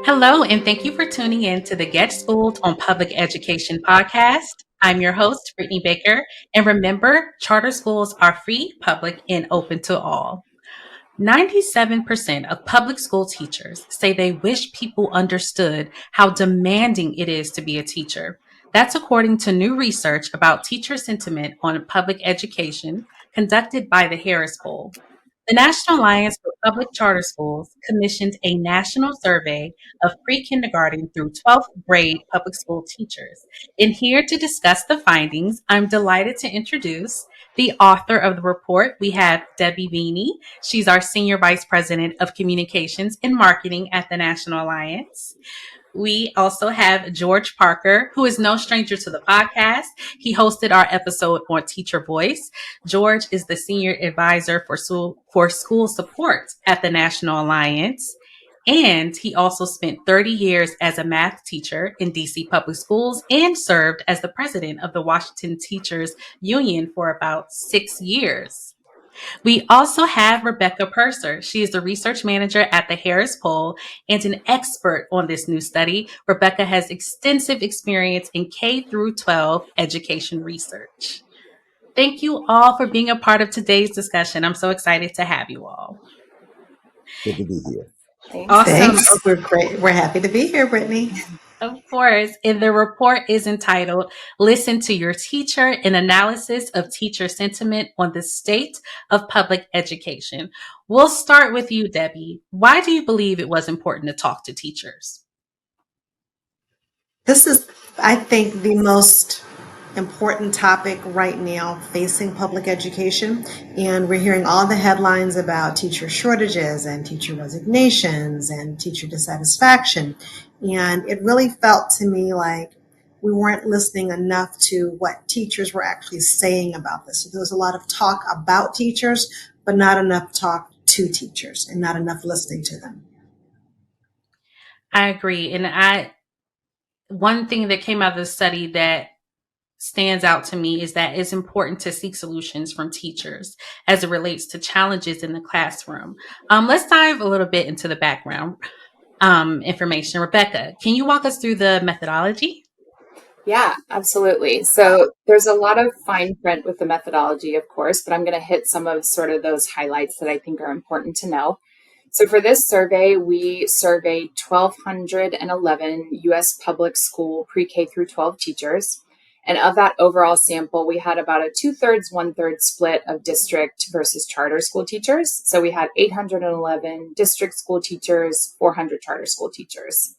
Hello, and thank you for tuning in to the Get Schooled on Public Education podcast. I'm your host, Brittany Baker, and remember, charter schools are free, public, and open to all. 97% of public school teachers say they wish people understood how demanding it is to be a teacher. That's according to new research about teacher sentiment on public education conducted by the Harris Poll. The National Alliance for Public Charter Schools commissioned a national survey of pre-kindergarten through 12th grade public school teachers. And here to discuss the findings, I'm delighted to introduce the author of the report. We have Debbie Veney. She's our Senior Vice President of Communications and Marketing at the National Alliance. We also have George Parker, who is no stranger to the podcast. He hosted our episode on Teacher Voice. George is the Senior Advisor for School Support at the National Alliance. And he also spent 30 years as a math teacher in DC Public Schools and served as the president of the Washington Teachers Union for about 6 years. We also have Rebecca Purser. She is the research manager at the Harris Poll and an expert on this new study. Rebecca has extensive experience in K through 12 education research. Thank you all for being a part of today's discussion. I'm so excited to have you all. Good to be here. Awesome. Thanks. We're great. We're happy to be here, Brittany. Of course. And the report is entitled Listen to Your Teacher, an analysis of teacher sentiment on the state of public education. We'll start with you, Debbie. Why do you believe it was important to talk to teachers? This is, I think, the most important topic right now facing public education. And we're hearing all the headlines about teacher shortages and teacher resignations and teacher dissatisfaction. And it really felt to me like we weren't listening enough to what teachers were actually saying about this. So there was a lot of talk about teachers, but not enough talk to teachers and not enough listening to them. I agree. And one thing that came out of the study that stands out to me is that it's important to seek solutions from teachers as it relates to challenges in the classroom. Let's dive a little bit into the background information. Rebecca, can you walk us through the methodology? Yeah, absolutely. So there's a lot of fine print with the methodology, of course, but I'm going to hit some of sort of those highlights that I think are important to know. So for this survey, we surveyed 1,211 U.S. public school pre-K through 12 teachers. And of that overall sample, we had about a 2/3, 1/3 split of district versus charter school teachers. So we had 811 district school teachers, 400 charter school teachers.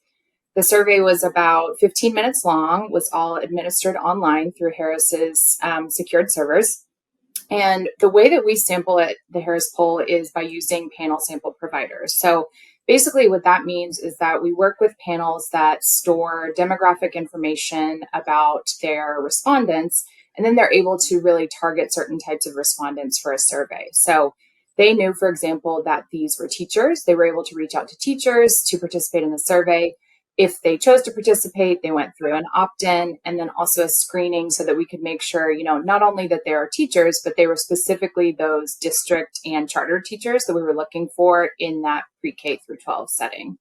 The survey was about 15 minutes long, was all administered online through Harris's secured servers. And the way that we sample at the Harris Poll is by using panel sample providers. So basically what that means is that we work with panels that store demographic information about their respondents, and then they're able to really target certain types of respondents for a survey. So they knew, for example, that these were teachers. They were able to reach out to teachers to participate in the survey. If they chose to participate, they went through an opt-in and then also a screening so that we could make sure, not only that they are teachers, but they were specifically those district and charter teachers that we were looking for in that pre-K through 12 setting.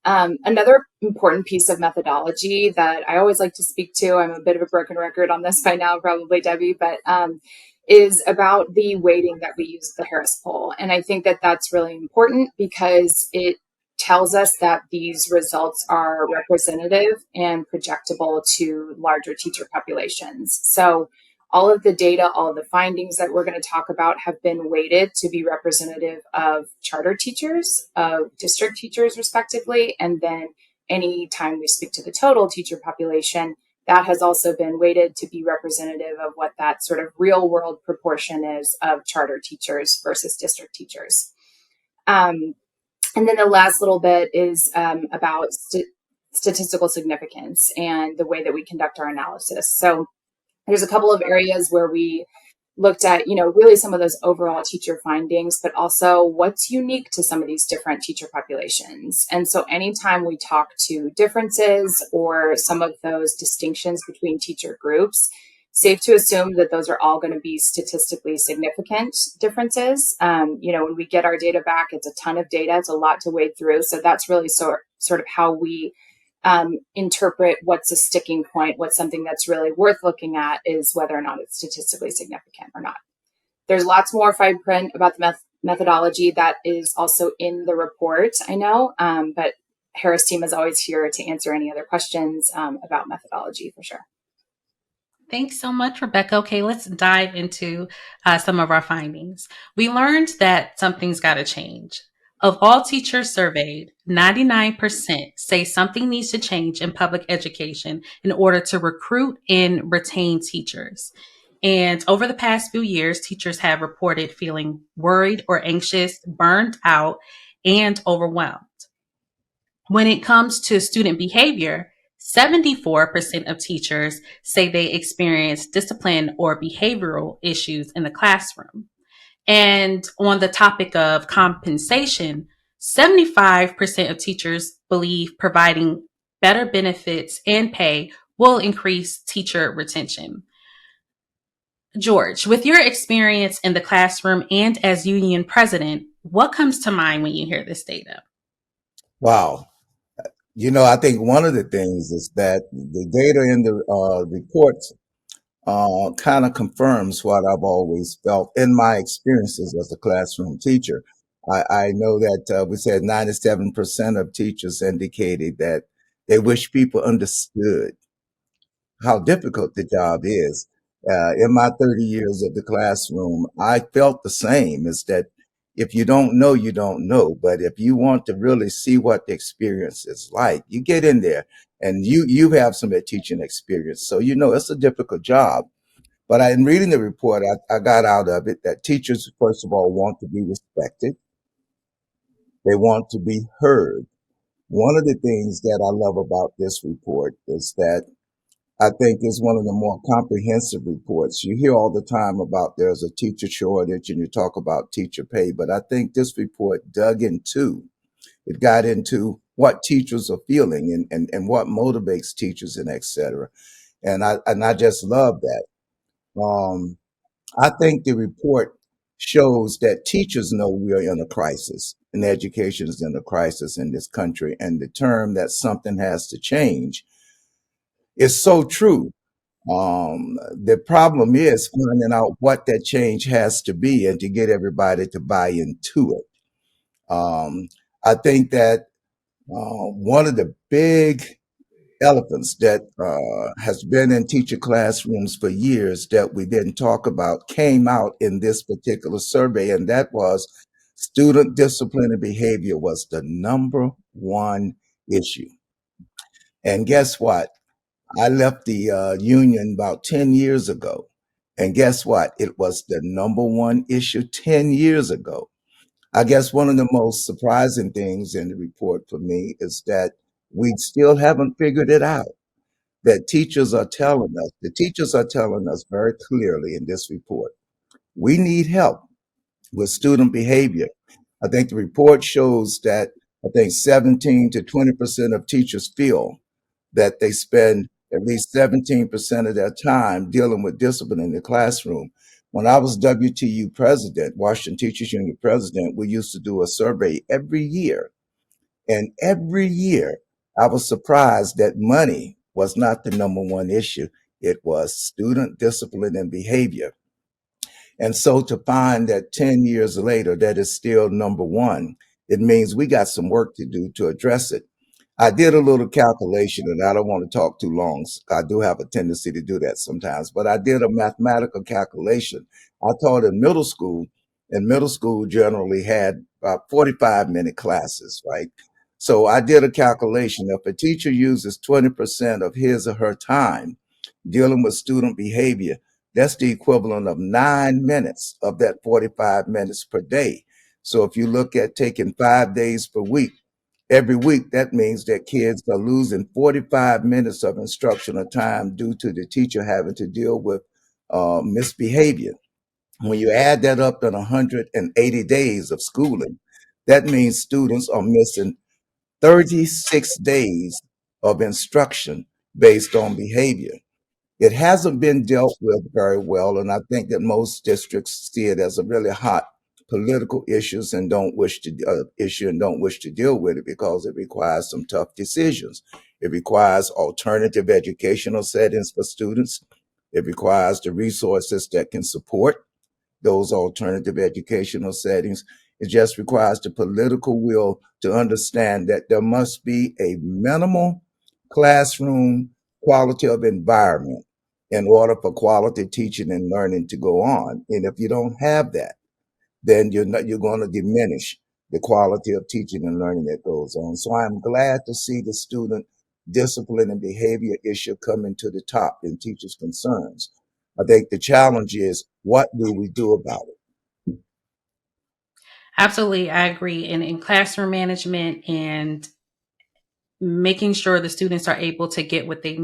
Another important piece of methodology that I always like to speak to, I'm a bit of a broken record on this by now, probably Debbie, but is about the weighting that we use at the Harris Poll. And I think that that's really important because it tells us that these results are representative and projectable to larger teacher populations. So all of the data, all of the findings that we're going to talk about have been weighted to be representative of charter teachers, of district teachers respectively, and then any time we speak to the total teacher population, that has also been weighted to be representative of what that sort of real world proportion is of charter teachers versus district teachers. And then the last little bit is about statistical significance and the way that we conduct our analysis. So there's a couple of areas where we looked at, really some of those overall teacher findings, but also what's unique to some of these different teacher populations. And so anytime we talk to differences or some of those distinctions between teacher groups, safe to assume that those are all going to be statistically significant differences. When we get our data back, it's a ton of data. It's a lot to wade through. So that's really sort of how we interpret what's a sticking point, what's something that's really worth looking at, is whether or not it's statistically significant or not. There's lots more fine print about the methodology that is also in the report, I know, but Harris team is always here to answer any other questions about methodology for sure. Thanks so much, Rebecca. Okay, let's dive into some of our findings. We learned that something's got to change. Of all teachers surveyed, 99% say something needs to change in public education in order to recruit and retain teachers. And over the past few years, teachers have reported feeling worried or anxious, burned out, and overwhelmed. When it comes to student behavior, 74% of teachers say they experience discipline or behavioral issues in the classroom. And on the topic of compensation, 75% of teachers believe providing better benefits and pay will increase teacher retention. George, with your experience in the classroom and as union president, what comes to mind when you hear this data? Wow. I think one of the things is that the data in the reports kind of confirms what I've always felt in my experiences as a classroom teacher. I know that we said 97% of teachers indicated that they wish people understood how difficult the job is. In my 30 years of the classroom, I felt the same, is that if you don't know, you don't know. But if you want to really see what the experience is like, you get in there and you have some teaching experience. So, it's a difficult job. But in reading the report, I got out of it that teachers, first of all, want to be respected. They want to be heard. One of the things that I love about this report is that I think is one of the more comprehensive reports. You hear all the time about there's a teacher shortage and you talk about teacher pay, but I think this report it got into what teachers are feeling and what motivates teachers and et cetera. And I just love that. I think the report shows that teachers know we are in a crisis and education is in a crisis in this country. And the term that something has to change is so true. The problem is finding out what that change has to be and to get everybody to buy into it. I think that one of the big elephants that has been in teacher classrooms for years that we didn't talk about came out in this particular survey, and that was student discipline and behavior was the number one issue. And guess what? I left the union about 10 years ago. And guess what? It was the number one issue 10 years ago. I guess one of the most surprising things in the report for me is that we still haven't figured it out. That the teachers are telling us very clearly in this report, we need help with student behavior. I think the report shows that I think 17 to 20% of teachers feel that they spend at least 17% of their time dealing with discipline in the classroom. When I was WTU president, Washington Teachers Union president, we used to do a survey every year. And every year, I was surprised that money was not the number one issue. It was student discipline and behavior. And so to find that 10 years later, that is still number one, it means we got some work to do to address it. I did a little calculation, and I don't want to talk too long. I do have a tendency to do that sometimes, but I did a mathematical calculation. I taught in middle school, and middle school generally had about 45-minute classes, right? So I did a calculation. If a teacher uses 20% of his or her time dealing with student behavior, that's the equivalent of 9 minutes of that 45 minutes per day. So if you look at taking 5 days per week, every week, that means that kids are losing 45 minutes of instructional time due to the teacher having to deal with misbehavior. When you add that up in 180 days of schooling, that means students are missing 36 days of instruction based on behavior. It hasn't been dealt with very well, and I think that most districts see it as a really hot political issues and don't wish to issue and don't wish to deal with it because it requires some tough decisions. It requires alternative educational settings for students. It requires the resources that can support those alternative educational settings. It just requires the political will to understand that there must be a minimal classroom quality of environment in order for quality teaching and learning to go on. And if you don't have that, then you're going to diminish the quality of teaching and learning that goes on. So I'm glad to see the student discipline and behavior issue coming to the top in teachers' concerns. I think the challenge is, what do we do about it? Absolutely, I agree. And in classroom management and making sure the students are able to get what they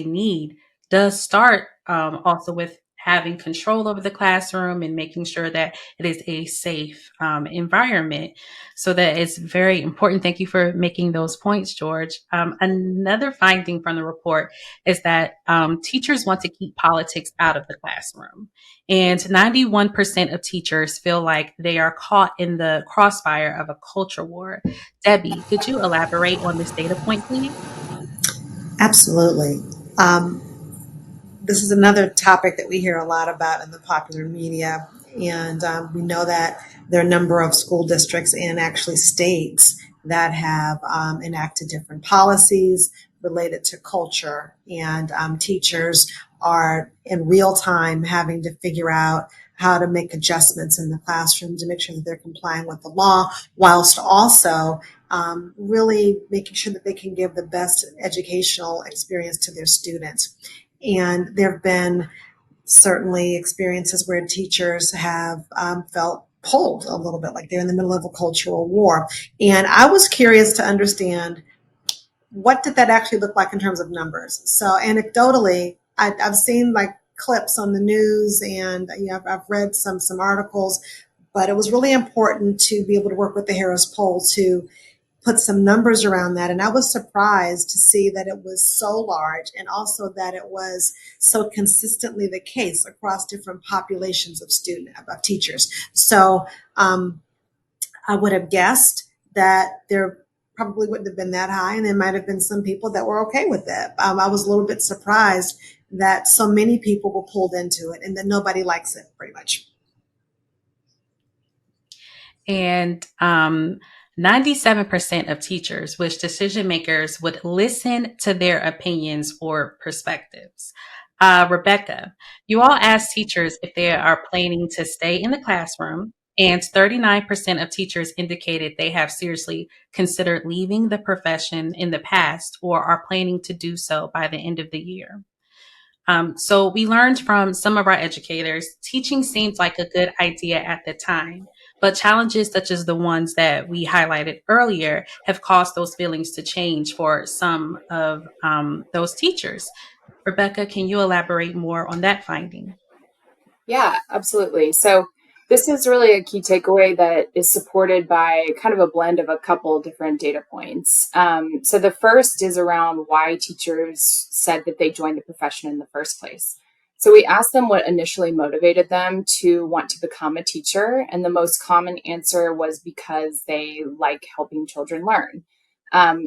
need does start also with having control over the classroom and making sure that it is a safe environment. So that is very important. Thank you for making those points, George. Another finding from the report is that teachers want to keep politics out of the classroom. And 91% of teachers feel like they are caught in the crossfire of a culture war. Debbie, could you elaborate on this data point, please? Absolutely. Um, this is another topic that we hear a lot about in the popular media. And we know that there are a number of school districts and actually states that have enacted different policies related to culture. And teachers are in real time having to figure out how to make adjustments in the classroom to make sure that they're complying with the law, whilst also really making sure that they can give the best educational experience to their students. And there have been certainly experiences where teachers have felt pulled a little bit, like they're in the middle of a cultural war. And I was curious to understand, what did that actually look like in terms of numbers? So anecdotally, I've seen like clips on the news, and I've read some articles, but it was really important to be able to work with the Harris poll to put some numbers around that. And I was surprised to see that it was so large, and also that it was so consistently the case across different populations of of teachers. So I would have guessed that there probably wouldn't have been that high, and there might have been some people that were okay with it. I was a little bit surprised that so many people were pulled into it and that nobody likes it, pretty much. And 97% of teachers wish decision makers would listen to their opinions or perspectives. Rebecca, you all asked teachers if they are planning to stay in the classroom, and 39% of teachers indicated they have seriously considered leaving the profession in the past or are planning to do so by the end of the year. So we learned from some of our educators, teaching seemed like a good idea at the time, but challenges such as the ones that we highlighted earlier have caused those feelings to change for some of those teachers. Rebecca, can you elaborate more on that finding? Yeah, absolutely. So this is really a key takeaway that is supported by kind of a blend of a couple different data points. So the first is around why teachers said that they joined the profession in the first place. So we asked them what initially motivated them to want to become a teacher, and the most common answer was because they like helping children learn.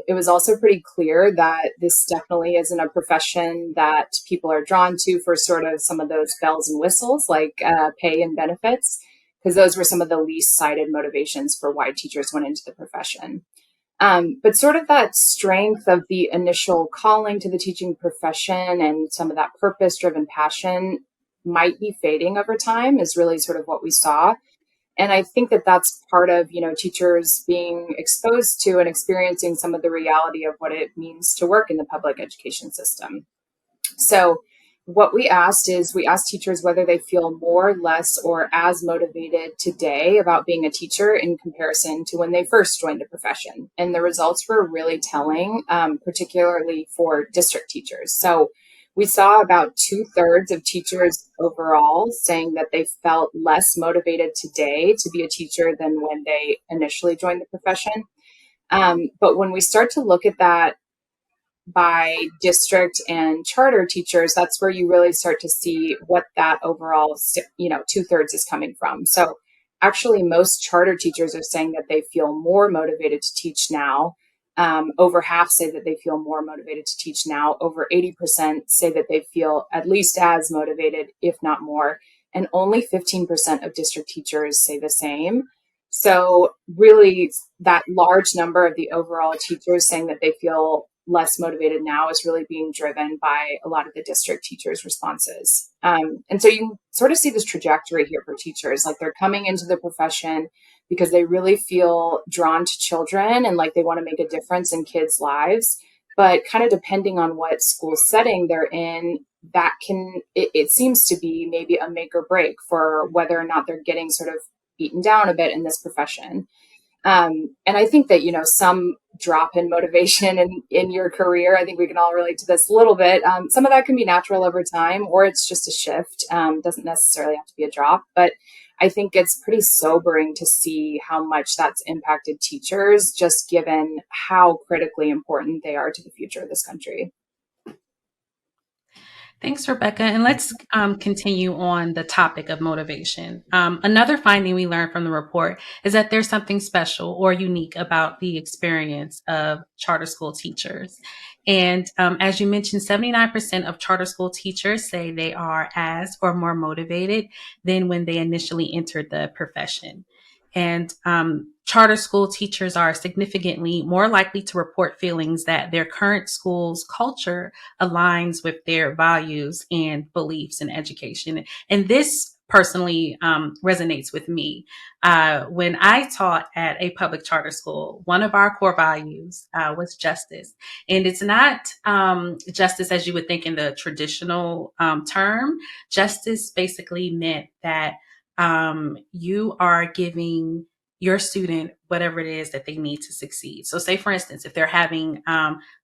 It was also pretty clear that this definitely isn't a profession that people are drawn to for sort of some of those bells and whistles like pay and benefits, because those were some of the least cited motivations for why teachers went into the profession. But sort of that strength of the initial calling to the teaching profession and some of that purpose driven passion might be fading over time, is really sort of what we saw. And I think that that's part of, teachers being exposed to and experiencing some of the reality of what it means to work in the public education system. So what we asked teachers whether they feel more, less, or as motivated today about being a teacher in comparison to when they first joined the profession. And the results were really telling, particularly for district teachers. So we saw about 2/3 of teachers overall saying that they felt less motivated today to be a teacher than when they initially joined the profession. But when we start to look at that by district and charter teachers, that's where you really start to see what that overall, 2/3 is coming from. So actually, most charter teachers are saying that they feel more motivated to teach now. Over half say that they feel more motivated to teach now. Over 80% say that they feel at least as motivated, if not more. And only 15% of district teachers say the same. So, really, that large number of the overall teachers saying that they feel less motivated now is really being driven by a lot of the district teachers' responses. And so you sort of see this trajectory here for teachers. Like, they're coming into the profession because they really feel drawn to children and like they want to make a difference in kids' lives. But kind of depending on what school setting they're in, it seems to be maybe a make or break for whether or not they're getting sort of beaten down a bit in this profession. And I think that, some drop in motivation in your career, I think we can all relate to this a little bit. Some of that can be natural over time, or it's just a shift. Doesn't necessarily have to be a drop, but I think it's pretty sobering to see how much that's impacted teachers, just given how critically important they are to the future of this country. Thanks, Rebecca. And let's continue on the topic of motivation. Another finding we learned from the report is that there's something special or unique about the experience of charter school teachers. And as you mentioned, 79% of charter school teachers say they are as or more motivated than when they initially entered the profession. And charter school teachers are significantly more likely to report feelings that their current school's culture aligns with their values and beliefs in education. And this personally resonates with me. When I taught at a public charter school, one of our core values was justice. And it's not justice as you would think in the traditional term. Justice basically meant that you are giving your student whatever it is that they need to succeed. So say, for instance, if they're having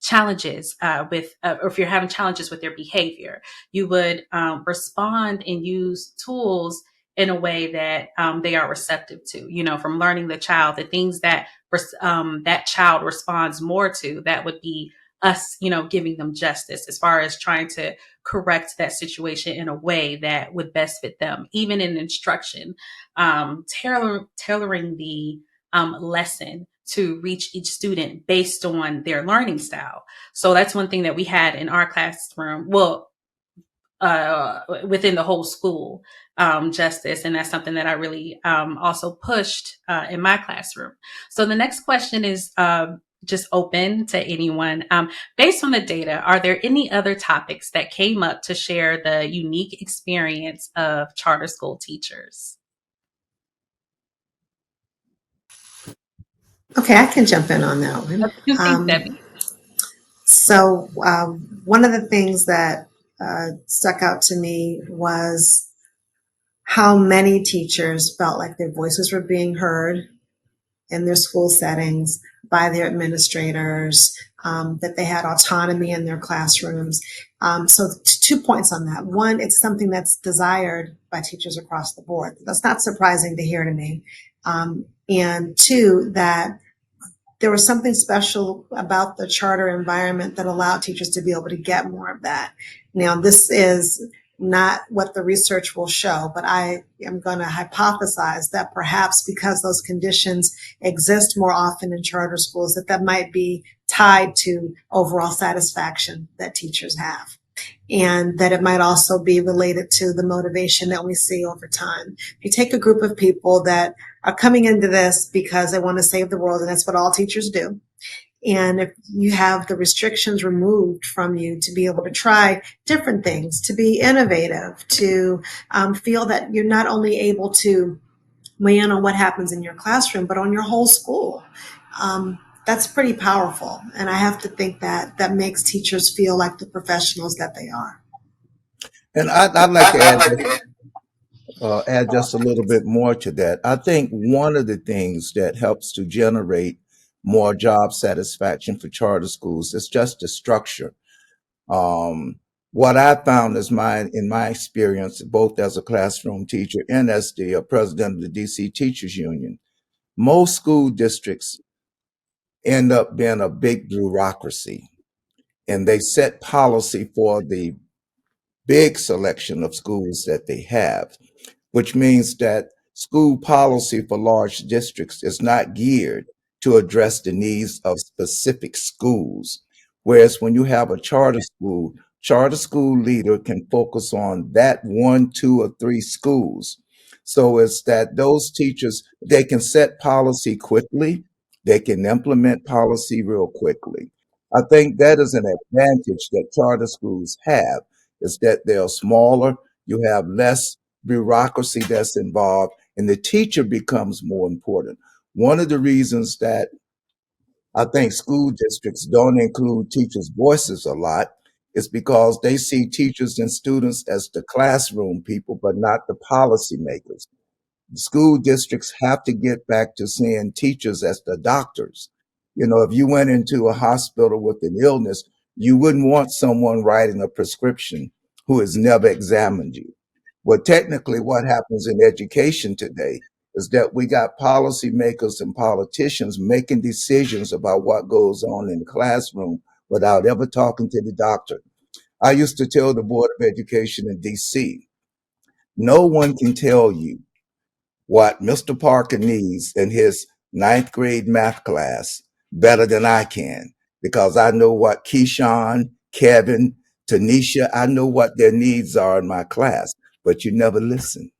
challenges or if you're having challenges with their behavior, you would respond and use tools in a way that they are receptive to, from learning the child, the things that that child responds more to, that would be us, giving them justice as far as trying to correct that situation in a way that would best fit them, even in instruction, tailoring the lesson to reach each student based on their learning style. So that's one thing that we had in our classroom. Well, within the whole school, justice. And that's something that I really also pushed in my classroom. So the next question is just open to anyone. Based on the data, are there any other topics that came up to share the unique experience of charter school teachers? Okay, I can jump in on that one. Thanks, Debbie. So, one of the things that stuck out to me was how many teachers felt like their voices were being heard in their school settings by their administrators, that they had autonomy in their classrooms. So 2 points on that. One, it's something that's desired by teachers across the board. That's not surprising to hear to me. And two, that there was something special about the charter environment that allowed teachers to be able to get more of that. Now, this is not what the research will show, but I am going to hypothesize that perhaps because those conditions exist more often in charter schools, that might be tied to overall satisfaction that teachers have. And that it might also be related to the motivation that we see over time. If you take a group of people that are coming into this because they want to save the world, and that's what all teachers do, and if you have the restrictions removed from you to be able to try different things, to be innovative, to feel that you're not only able to weigh in on what happens in your classroom, but on your whole school. That's pretty powerful. And I have to think that that makes teachers feel like the professionals that they are. And I'd like to add just a little bit more to that. I think one of the things that helps to generate more job satisfaction for charter schools is just the structure. What I found is in my experience, both as a classroom teacher and as the president of the DC Teachers Union, most school districts end up being a big bureaucracy. and they set policy for the big selection of schools that they have, which means that school policy for large districts is not geared to address the needs of specific schools. Whereas when you have a charter school leader can focus on that one, two, or three schools. So it's that those teachers, they can set policy quickly, they can implement policy real quickly. I think that is an advantage that charter schools have, is that they're smaller, you have less bureaucracy that's involved, and the teacher becomes more important. One of the reasons that I think school districts don't include teachers' voices a lot is because they see teachers and students as the classroom people, but not the policymakers. School districts have to get back to seeing teachers as the doctors. You know, if you went into a hospital with an illness, you wouldn't want someone writing a prescription who has never examined you. Well, technically, what happens in education today is that we got policymakers and politicians making decisions about what goes on in the classroom without ever talking to the doctor. I used to tell the Board of Education in DC, no one can tell you what Mr. Parker needs in his ninth grade math class better than I can, because I know what Keyshawn, Kevin, Tanisha, I know what their needs are in my class, but you never listen.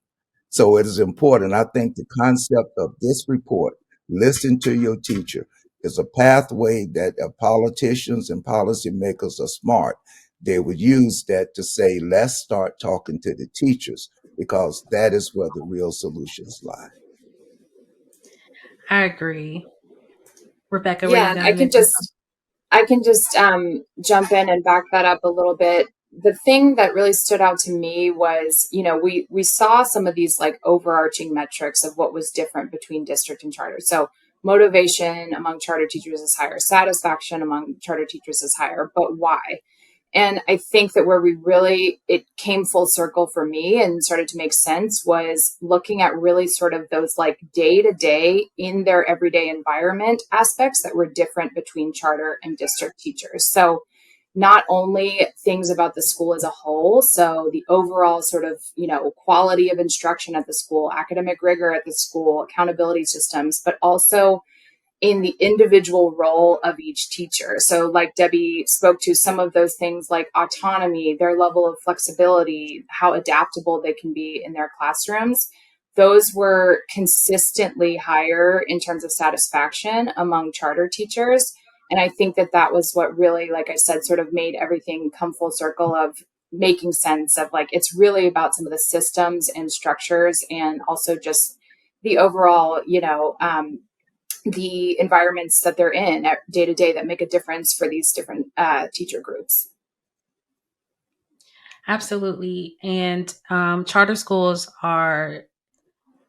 So it is important. I think the concept of this report, listen to your teacher, is a pathway that politicians and policymakers are smart. They would use that to say, let's start talking to the teachers, because that is where the real solutions lie. I agree. Rebecca, were Yeah, you and going to mention something? I can just jump in and back that up a little bit. The thing that really stood out to me was, we saw some of these like overarching metrics of what was different between district and charter. So motivation among charter teachers is higher, satisfaction among charter teachers is higher, but why? And I think that where it came full circle for me and started to make sense was looking at really sort of those like day to day in their everyday environment aspects that were different between charter and district teachers. So not only things about the school as a whole, so the overall sort of, quality of instruction at the school, academic rigor at the school, accountability systems, but also in the individual role of each teacher. So like Debbie spoke to, some of those things like autonomy, their level of flexibility, how adaptable they can be in their classrooms, those were consistently higher in terms of satisfaction among charter teachers. And I think that that was what really, like I said, sort of made everything come full circle of making sense of like, it's really about some of the systems and structures and also just the overall, the environments that they're in day to day that make a difference for these different teacher groups. Absolutely. And charter schools are,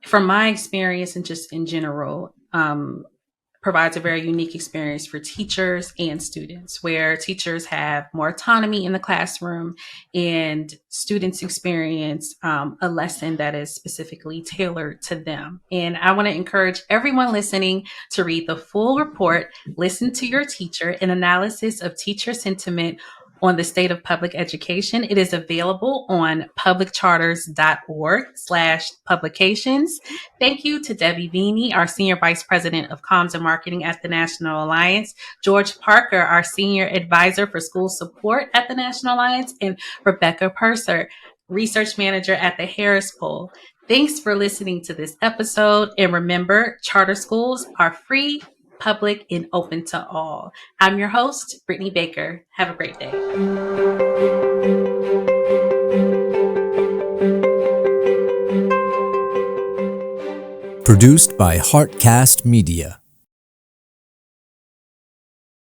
from my experience and just in general, provides a very unique experience for teachers and students, where teachers have more autonomy in the classroom and students experience a lesson that is specifically tailored to them. And I want to encourage everyone listening to read the full report, Listen to Your Teacher, an analysis of teacher sentiment on the state of public education. It is available on publiccharters.org/publications. Thank you to Debbie Veney, our Senior Vice President of Comms and Marketing at the National Alliance, George Parker, our Senior Advisor for School Support at the National Alliance, and Rebecca Purser, Research Manager at the Harris Poll. Thanks for listening to this episode. And remember, charter schools are free, public, and open to all. I'm your host, Brittany Baker. Have a great day. Produced by Heartcast Media.